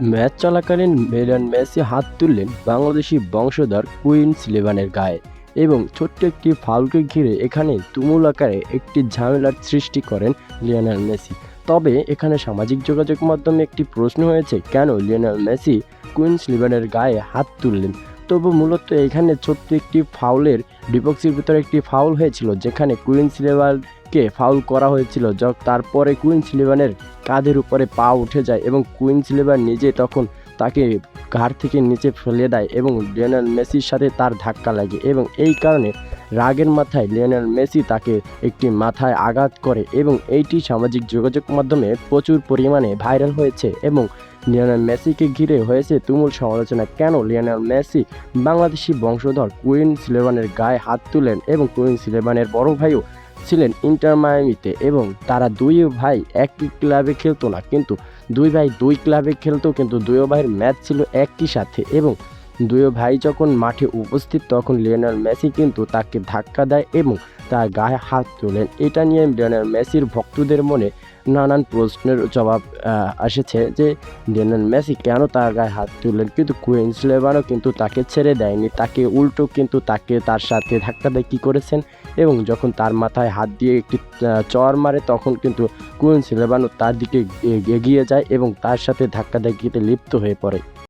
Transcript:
Match চলাকালীন Lionel Messi হাত তুললেন বাংলাদেশি বংশধর কুইন্স ইলেভেনের গায়ে এবং ছোট্ট একটি ফাউলকে ঘিরে এখানে তুমুল আকারে একটি ঝামেলার সৃষ্টি করেন লিওনেল মেসি। তবে এখানে সামাজিক যোগাযোগ মাধ্যমে একটি প্রশ্ন হয়েছে, কেন লিওনেল মেসি কুইন্স ইলেভেনের গায়ে হাত তুললেন। তবু মূলত এখানে ছোট্ট একটি ফাউলের ডিবক্সের ভিতরে একটি ফাউল হয়েছিল, যেখানে কুইন্স ইলেভেনকে ফাউল করা হয়েছিল। তারপরে কুইন্স ইলেভেনের কাঁধের উপরে পা উঠে যায় এবং কুইন্স ইলেভেন নিজে তখন তাকে ঘাড় থেকে নিচে ফেলে দেয় এবং লিওনেল মেসির সাথে তার ধাক্কা লাগে এবং এই কারণে রাগের মাথায় লিওনেল মেসি তাকে একটি মাথায় আঘাত করে এবং এইটি সামাজিক যোগাযোগ মাধ্যমে প্রচুর পরিমাণে ভাইরাল হয়েছে এবং লিওনেল মেসিকে ঘিরে হয়েছে তুমুল সমালোচনা। কেন লিওনেল মেসি বাংলাদেশি বংশধর কুইন্স ইলেভেনের গায়ে হাত তুলেন এবং কুইন্স ইলেভেনের বড় ভাইও ছিলেন ইন্টার মায়ামিতে এবং তারা দুই ভাই একই ক্লাবে খেলতো না, কিন্তু দুই ভাই দুই ক্লাবে খেলতো, কিন্তু দুই ভাইয়ের ম্যাচ ছিল একই সাথে এবং দুই ভাই যখন মাঠে উপস্থিত তখন লিওনেল মেসি কিন্তু তাকে ধাক্কা দেয় এবং তার গায়ে হাত তোলেন। এটা নিয়ে লিওনেল মেসির ভক্তদের মনে নানান প্রশ্নের জবাব এসেছে যে লিওনেল মেসি কেন তার গায়ে হাত তুললেন, কিন্তু কুইন্স ইলেভেনও কিন্তু তাকে ছেড়ে দেয়নি, তাকে উল্টো কিন্তু তার সাথে ধাক্কা দিয়ে কী করেছেন এবং যখন তার মাথায় হাত দিয়ে একটি চর মারে তখন কিন্তু কুইন্স ইলেভেনও তার দিকে এগিয়ে যায় এবং তার সাথে ধাক্কা ধাক্কিতে লিপ্ত হয়ে পড়ে।